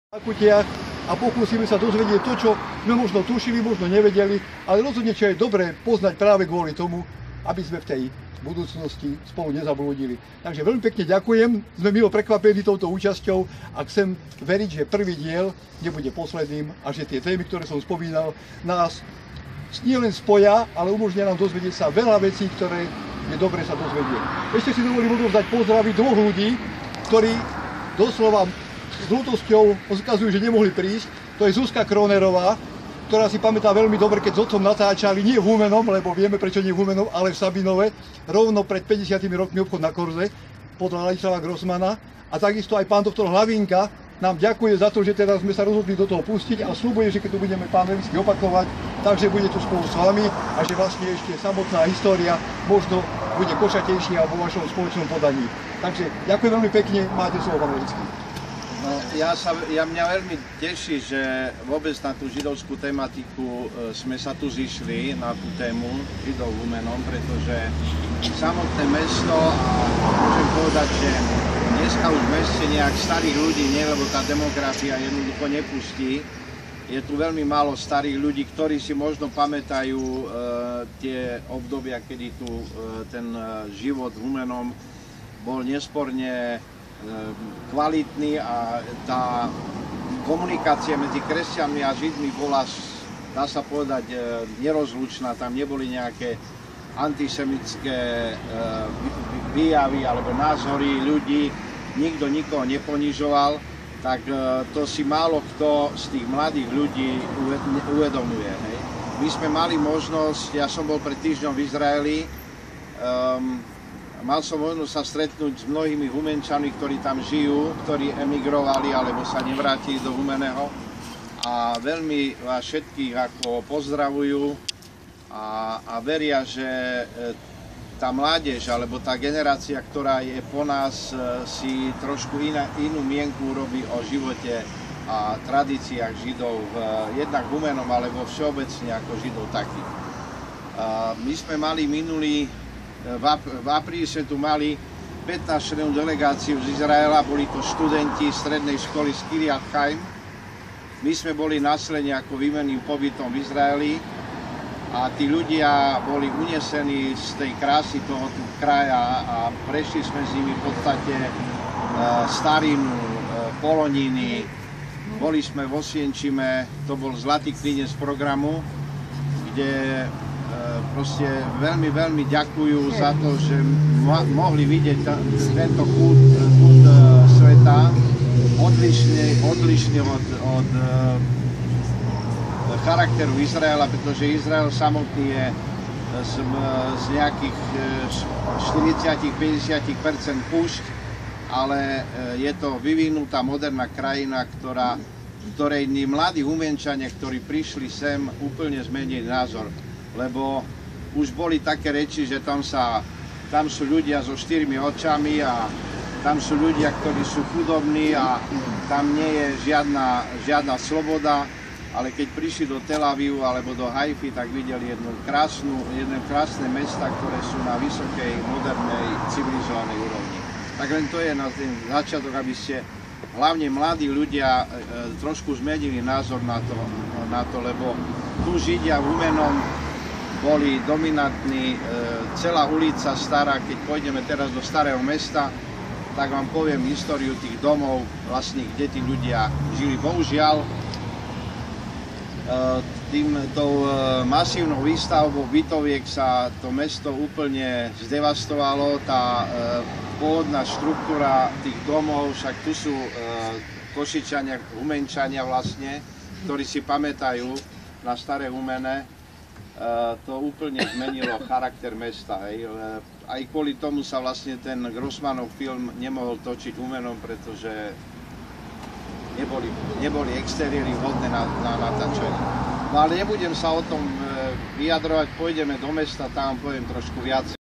Akutiach a pokúsime sa dozvedieť to, čo sme možno tušili, možno nevedeli, ale rozhodne, čo je dobré poznať práve kvôli tomu, aby sme v tej budúcnosti spolu nezablúdili. Takže veľmi pekne ďakujem, sme milo prekvapení touto účasťou a chcem veriť, že prvý diel nebude posledným a že tie témy, ktoré som spomínal, nás nielen spoja, ale umožnia nám dozvedieť sa veľa vecí, ktoré je dobre sa dozvedieť. Ešte si dovolím odovzdať pozdravy dvoch ľudí, ktorí doslova s ľútosťou ukazujú, že nemohli prísť. To je Zuzka Kronerová, ktorá si pamätá veľmi dobre, keď s otcom natáčali, nie v Humennom, lebo vieme prečo nie v Humennom, ale v Sabinove, rovno pred 50 rokmi obchod na Korze, podľa Ladislava Grossmana. A takisto aj pán doktor Hlavinka nám ďakuje za to, že teda sme sa rozhodli do toho pustiť a sľubuje, že keď tu budeme pán Levický opakovať, takže bude tu spolu s vami a že vlastne ešte samotná história možno bude košatejšia vo vašom spoločnom podaní. Takže ďakujem veľmi pekne, máte slovo, pán Levický. No, mňa veľmi teší, že vôbec na tú židovskú tematiku sme sa tu zišli, na tú tému Židov v Humennom, pretože samotné mesto, a môžem povedať, že dneska už v meste nejak starých ľudí nie, lebo tá demografia jednoducho nepustí. Je tu veľmi málo starých ľudí, ktorí si možno pamätajú tie obdobia, kedy tu ten život v Humennom bol nesporne kvalitný a tá komunikácia medzi kresťanmi a židmi bola, dá sa povedať, nerozlučná. Tam neboli nejaké antisemické výjavy alebo názory ľudí, nikto nikoho neponižoval, tak to si málo kto z tých mladých ľudí uvedomuje. Hej. My sme mali možnosť, ja som bol pred týždňom v Izraeli, mal som možnosť sa stretnúť s mnohými Humenčanmi, ktorí tam žijú, ktorí emigrovali alebo sa nevrátili do Humenného. A veľmi vás všetkých ako pozdravujú a veria, že tá mládež alebo tá generácia, ktorá je po nás, si trošku inú mienku urobí o živote a tradíciách Židov, jednak v Humennom alebo všeobecne ako Židov takých. My sme mali v apríli sme tu mali 15-člennú delegáciu z Izraela, boli to študenti strednej školy z Kiryat Chaim. My sme boli následne ako výmenným pobytom v Izraeli a tí ľudia boli unesení z tej krásy tohoto kraja a prešli sme s nimi v podstate starinu, Poloniny. Boli sme v Osvienčime, to bol Zlatý klinec programu, kde proste veľmi, veľmi ďakujú za to, že mohli vidieť tento kút sveta odlišne od charakteru Izraela, pretože Izrael samotný je z nejakých 40–50% púšť, ale je to vyvinutá moderná krajina, ktorej mladí Humenčania, ktorí prišli sem, úplne zmenili názor. Lebo už boli také reči, že tam sú ľudia so 4 očami a tam sú ľudia, ktorí sú chudobní a tam nie je žiadna sloboda. Ale keď prišli do Tel Avivu alebo do Haify, tak videli jedné krásne mesta, ktoré sú na vysokej, modernej, civilizovanej úrovni. Tak len to je na ten začiatok, aby ste hlavne mladí ľudia trošku zmenili názor na to, lebo tu Židia v Humennom boli dominantní, celá ulica stará, keď pôjdeme teraz do Starého mesta, tak vám poviem históriu tých domov, vlastne, kde tí ľudia žili. Bohužiaľ, tou masívnou výstavbou bytoviek sa to mesto úplne zdevastovalo, tá pôvodná štruktúra tých domov, však tu sú Košičania, Humenčania vlastne, ktorí si pamätajú na Staré Humene, to úplne zmenilo charakter mesta. Hej. Aj kvôli tomu sa vlastne ten Grossmanov film nemohol točiť v Humennom, pretože neboli exteriéry vhodné na natáčanie. No ale nebudem sa o tom vyjadrovať, pôjdeme do mesta, tam poviem trošku viac.